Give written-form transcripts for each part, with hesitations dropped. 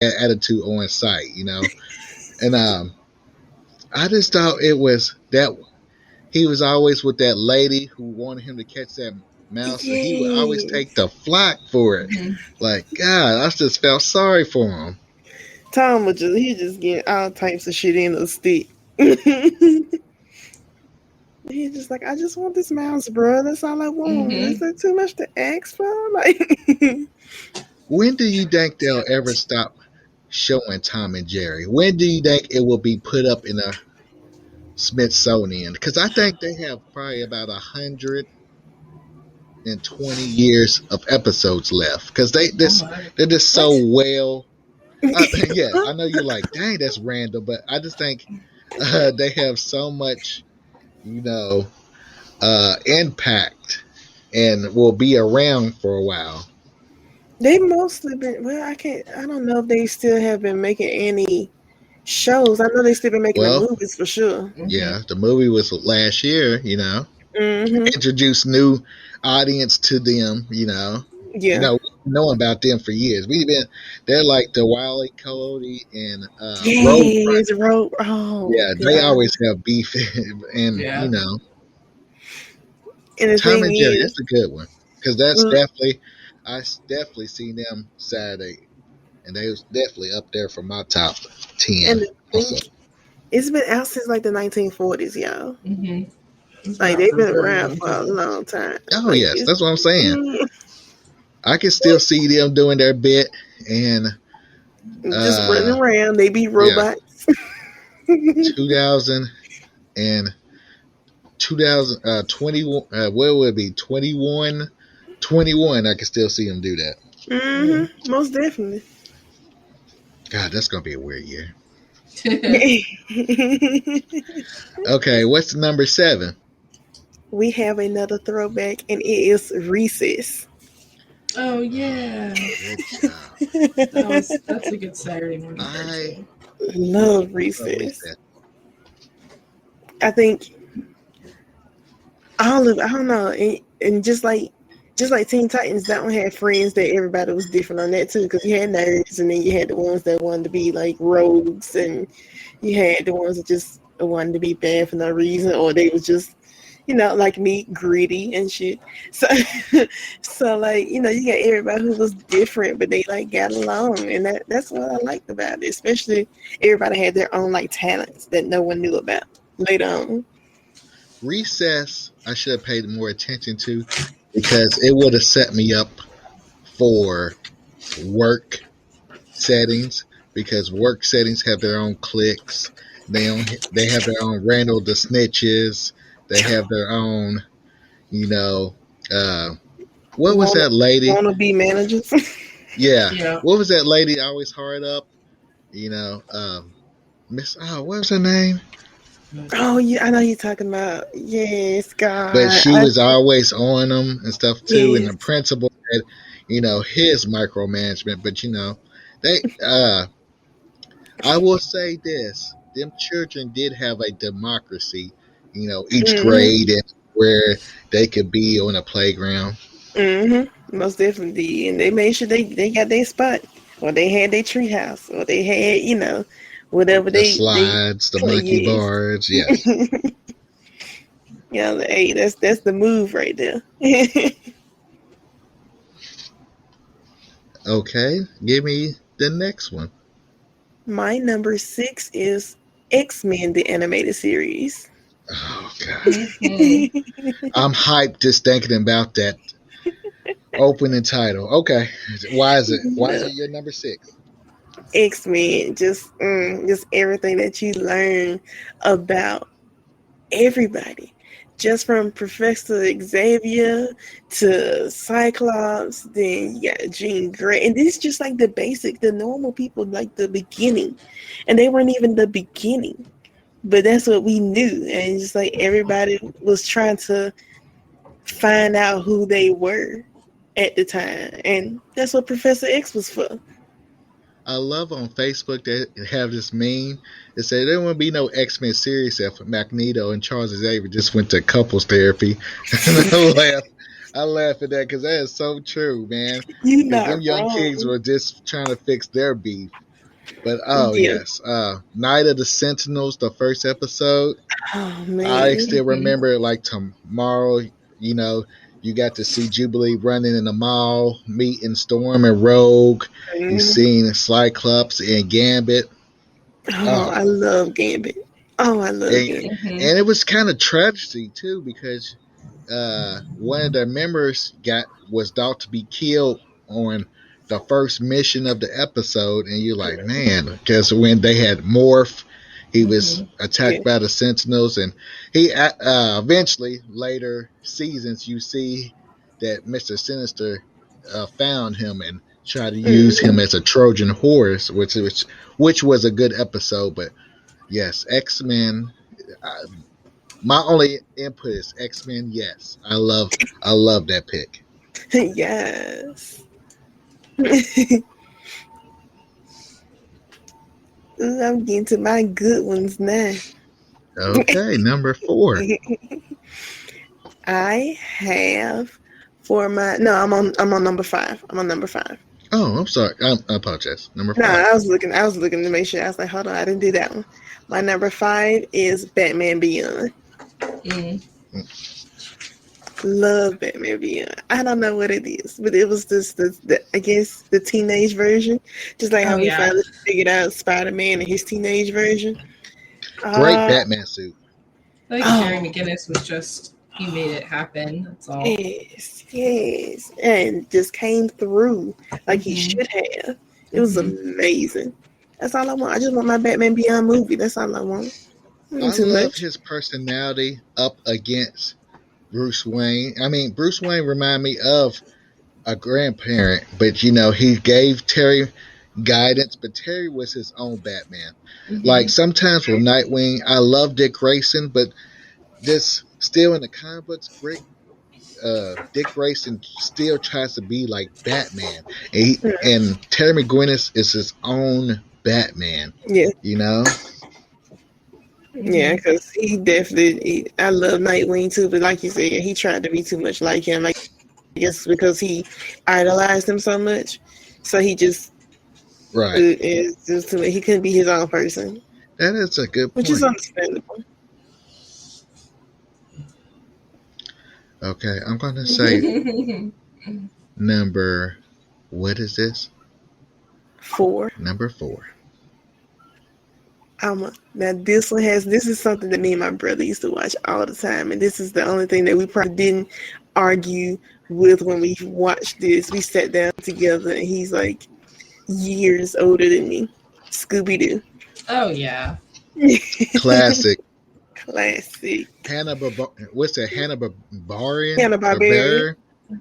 attitude on site, and I just thought it was that he was always with that lady who wanted him to catch that mouse, and he would always Yeah. take the flack for it. Mhm. Like, God, I just felt sorry for him. Tom was just getting all types of shit in a stick. He's just like, I just want this mouse, bro. That's all I want. Mhm. Is that too much to ask for? Like, When do you think they'll ever stop showing Tom and Jerry? When do you think it will be put up in a Smithsonian? Because I think they have probably about 120 years of episodes left. Because Oh my. they're just so What? well. Yeah, I know you're like, dang, that's random, but I just think they have so much, you know, impact and will be around for a while. they mostly been. Well, I don't know if they still have been making any shows. I know they still been making the Well, movies for sure. Mhm. yeah, the movie was last year, Hmm. introduced new audience to them, Yeah. knowing about them for years. They're like the Wile E. Coyote and Road. Yes, road. Oh Yeah, they god. always have beef, and Yeah. And the Tom thing and Jerry. is, That's a good one because that's mm, definitely seen them Saturday, and they was definitely up there for my top and 10. the thing, Also, it's been out since like the 1940s, y'all. Mhm. It's been Like out they've for a been very around long for a time. long time. oh Like yes, it's, that's what I'm saying. mm, I can still see them doing their bit, and just running uh, around. They be yeah, robots. 2000 and 2020. What would it be 21? 21. I can still see them do that. Hmm. Mm. Most definitely. God, that's gonna be a weird year. We Okay, what's number 7? have another throwback, and it is Recess. Oh yeah. Good job. That's a good Saturday morning I cartoon. Love love Recess. Recess. I think all of I don't know, and just like Teen Titans, that one had friends that everybody was different on that too, because you had nerds, and then you had the ones that wanted to be like rogues, and you had the ones that just wanted to be bad for no reason, or they was just like me, gritty and shit. So, so like you got everybody who was different, but they like got along, and that's what I liked about it. Especially everybody had their own like talents that no one knew about later on. Recess, I should have paid more attention to because it would have set me up for work settings because work settings have their own cliques. They have their own Randall the Snitches. They have their own, you know, uh, what was Wanna that lady? wanna be managers. Yeah, Yeah. what was that lady always hard up? You know, Miss. Oh, what was her name? Oh yeah, I know you're talking about. Yes, But God. she was always on them and stuff too. And the Yes. principal had, his micromanagement. But they. I will say this: them children did have a democracy. Each Mhm. grade and where they could be on a playground. Mhm. Most definitely did, and they made sure they got their spot, or they had their treehouse, or they had whatever The they slides, the play. monkey Yes. bars. Yes. Yeah. Hey, that's the move right there. Okay. Give me the next one. My number 6 is X-Men, the animated series. Oh God. Mhm. I'm hyped just thinking about that opening title. Okay. Why is it? Why is it your number 6? X-Men, just everything that you learn about everybody, just from Professor Xavier to Cyclops. Then you got Jean Grey, and this is just like the basic, the normal people, like the beginning, and they weren't even the beginning, but that's what we knew, and it's just like everybody was trying to find out who they were at the time, and that's what Professor X was for. I love on Facebook they have this meme. It said there won't be no X-Men series if Magneto and Charles Xavier just went to couples therapy. And I laugh at that because that is so true, man. You're Because them not young kids wrong. were just trying to fix their beef. But oh Yeah. yes, Night of the Sentinels, the first episode. Oh I man. still remember like tomorrow. You know, you got to see Jubilee running in the mall, meeting Storm and Rogue. You Mhm. seen Cyclops and Gambit. Oh, Oh, I love Gambit. Oh, I love and, Gambit. Mhm. and it was kind of tragedy too because one of the members got was thought to be killed on the first mission of the episode, and you're like, man, because when they had Morph, he was Mhm. attacked Yeah. by the Sentinels, and he eventually later seasons you see that Mister Sinister found him and tried to use him Mhm. as a Trojan horse, which was a good episode, but yes, X Men. My only input is X Men. Yes, I love that pick. Yes. Ooh, I'm getting to my good ones now. Okay, number 4. I have for my no, I'm on number five. I'm on number five. Oh, I'm sorry. I apologize. Number No, 5. I was looking to make sure. I was like, hold on, I didn't do that one. My number five is Batman Beyond. Mm. Love Batman Beyond. I don't know what it is, but it was just the I guess the teenage version, just like Oh how we yeah. finally figured out Spider Man and his teenage version. Great Uh Batman suit. I think Terry oh McGinnis was just he made it happen. That's all. yes, and just came through like he Mhm. should have. It was Mhm. amazing. That's all I want. I just want my Batman Beyond movie. That's all I want. I Too love much. his personality up against Bruce Wayne. I mean, Bruce Wayne remind me of a grandparent, but he gave Terry guidance, but Terry was his own Batman. Like Mhm. sometimes with Nightwing, I love Dick Grayson, but this still in the comic books, Dick Grayson still tries to be like Batman, and Terry McGinnis is his own Batman. Yeah, You know, yeah, Mhm. because he definitely. I love Nightwing too, but like you said, he tried to be too much like him. I guess because he idolized him so much, so he just right? is just too. He couldn't be his own person, That is a good which is point. understandable. Okay, I'm gonna say number. What is this? Four. Number 4. Now this is something that me and my brother used to watch all the time, and this is the only thing that we probably didn't argue with when we watched this. We sat down together, and he's like years older than me. Scooby Doo. Oh yeah. Classic. Classic. What's that? Hanna Barbarian? Hanna Barbera. Barbarian?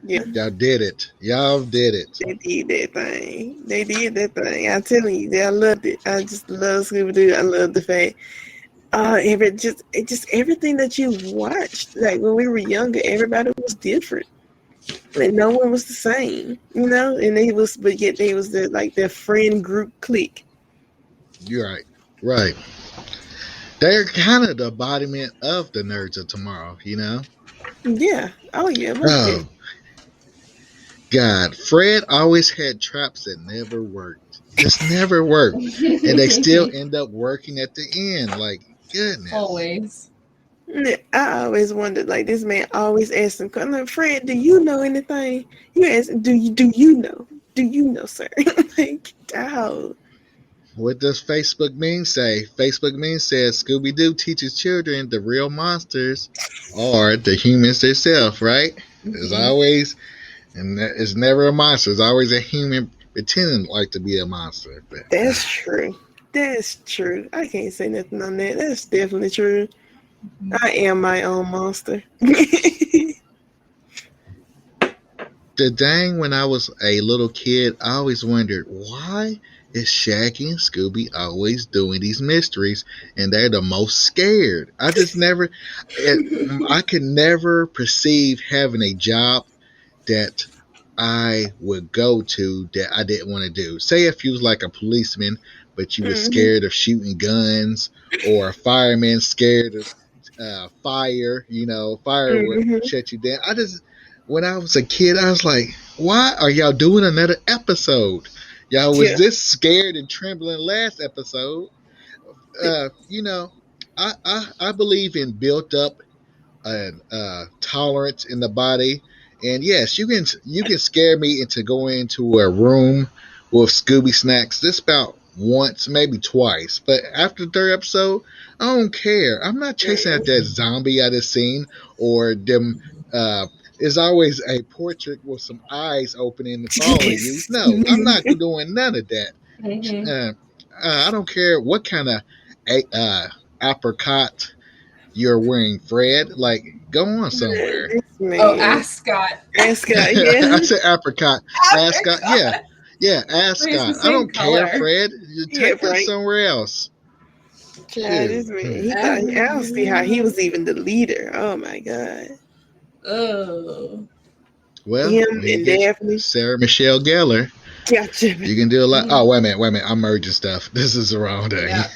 Yeah, Y'all did it. Y'all did it. they did that thing. They did that thing. I'm telling you, I loved it. I just love Scooby Doo. I love the fact. Just everything that you watched, like when we were younger, everybody was different. Like no one was the same, And but yet they was their friend group clique. You're right. Right. They're kind of the embodiment of the nerds of tomorrow. Yeah. Oh yeah. Most Oh, definitely. God. Fred always had traps that never worked. Just never worked. And they still end up working at the end. Like, goodness. Always. I always wondered, like this man always asked him, I'm like, Fred, do you know anything? You ask, do you know? Do you know, sir? Like, dog. What does Facebook meme say? Facebook meme says Scooby Doo teaches children the real monsters are the humans themselves, right? It's Mhm. always, and it's never a monster. It's always a human pretending like to be a monster. But That's true. That's true. I can't say nothing on that. That's definitely true. I am my own monster. the dang when I was a little kid, I always wondered why is Shaggy and Scooby always doing these mysteries and they're the most scared. I could never perceive having a job that I would go to that I didn't want to do. Say if you was like a policeman, but you were Mhm. scared of shooting guns, or a fireman scared of fire. Fire would Mhm. shut you down. When I was a kid, I was like, why are y'all doing another episode? Y'all was Yeah. this scared and trembling last episode. You know, I believe in built up tolerance in the body, and yes, you can scare me into going into a room with Scooby snacks. This about once, maybe twice, but after the third episode, I don't care. I'm not chasing at that zombie I just seen or them. There's always a portrait with some eyes opening and following you. Yes. No, I'm not doing none of that. Mhm. Uh, I don't care what kind of apricot you're wearing, Fred. Like, go on somewhere. This Oh, man. ascot. Ascot, yeah. I said apricot. Ascot. Yeah. Apricot. Yeah, He's the ascot. I same don't care, color. Fred. You Yeah, take that right. somewhere else. Child, this Shoot. man. He thought I don't see how he was even the leader. Oh my god. Oh. Well, Him when you and get Daphne. Sarah Michelle Gellar, Gotcha. you can do a lot. Oh, wait a minute. I'm merging stuff. This is the wrong day. Yeah.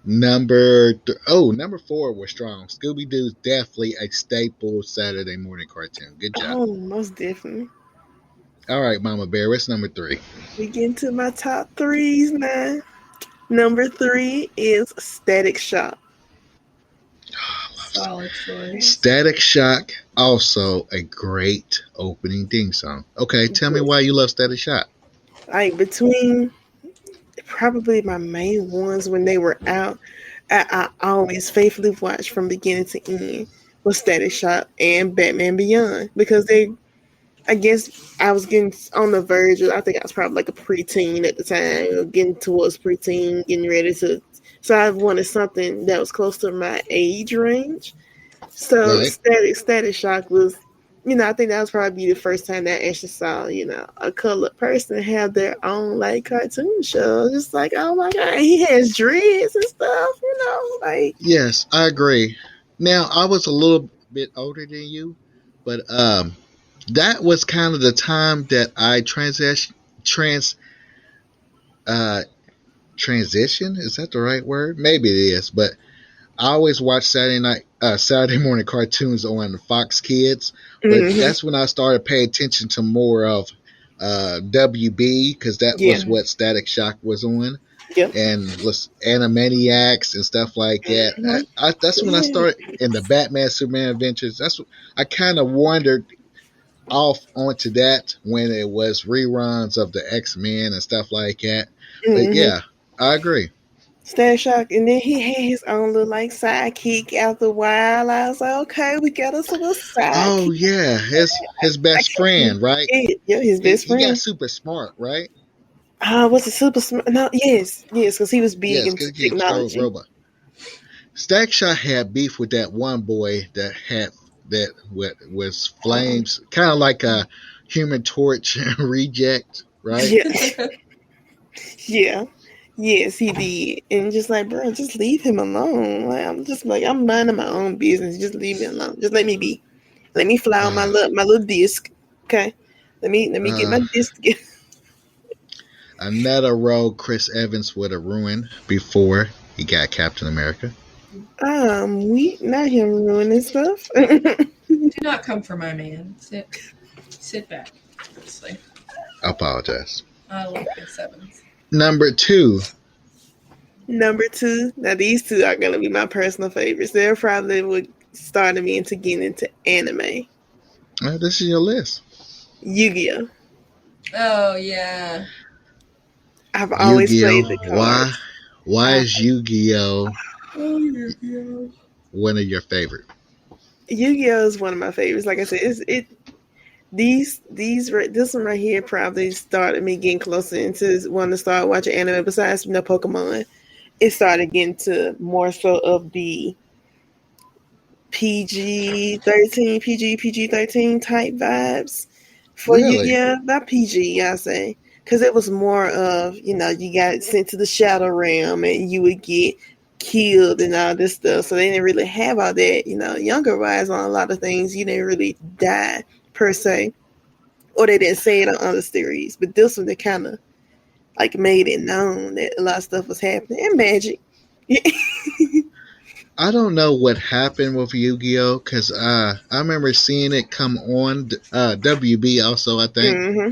Number 4 was strong. Scooby Doo's definitely a staple Saturday morning cartoon. Good job. Oh, most definitely. All right, Mama Bear. What's number 3? We get into my top threes now. Number 3 is Static Shock. Solid choice. Static Shock, also a great opening theme song. Okay, tell me why you love Static Shock. Like between probably my main ones when they were out, I always faithfully watched from beginning to end was Static Shock and Batman Beyond because I guess I was getting on the verge of, I think I was probably like a preteen at the time, getting towards preteen, getting ready to, so I wanted something that was close to my age range. So Right. Static Shock was, I think that was probably the first time that I actually saw, a colored person have their own like cartoon show. Just like, oh my god, he has dreads and stuff, like. Yes, I agree. Now, I was a little bit older than you, but that was kind of the time that I uh transition. Is that the right word? Maybe it is, but I always watch Saturday morning cartoons on Fox Kids, but Mm-hmm. that's when I started paying attention to more of WB because that Yeah. was what Static Shock was on, Yep. and Animaniacs and stuff like that. Mm-hmm. That's when I started in the Batman Superman adventures. That's what I kind of wandered off onto that when it was reruns of the X-Men and stuff like that. But Mm-hmm. yeah, I agree. Static Shock, and then he had his own little like sidekick after a while. I was like, okay, we got us a little sidekick. Oh yeah, his best friend, right? Yeah, his best He got friend. super smart, right? Was it super smart? No, yes, because he was big Yes, into because he stole technology. robot. Stack Shot had beef with that one boy that was flames, kind of like a Human Torch reject, right? Yeah, yeah, yes, he did, and just like, bro, just leave him alone. Like, I'm just like, I'm minding my own business. Just leave me alone. Just let me be. Let me fly on my little disc. Okay, let me get my disc. Another role Chris Evans would have ruined before he got Captain America. We not him ruining stuff. Do not come for my man. Sit back. Honestly. I apologize. I love Chris Evans. Number 2. Number 2. Now these two are gonna be my personal favorites. They're probably what started me into getting into anime. This is your list. Yu-Gi-Oh. Oh yeah. I've always Yu-Gi-Oh. played the cards. Why is Yu-Gi-Oh Oh Yu-Gi-Oh. one of your favorite? Yu-Gi-Oh is one of my favorites. Like I said, this one right here probably started me getting closer into wanting to start watching anime. Besides, Pokemon, it started getting to more so of the PG-13 type vibes for Really? Yu-Gi-Oh. Not PG, I say, because it was more of you got sent to the Shadow Realm and you would get killed and all this stuff. So they didn't really have all that. Younger wise on a lot of things, you didn't really die per se, or they didn't say it on other series. But this one, they kind of like made it known that a lot of stuff was happening and magic. I don't know what happened with Yu-Gi-Oh because I remember seeing it come on WB also, I think, Mm-hmm.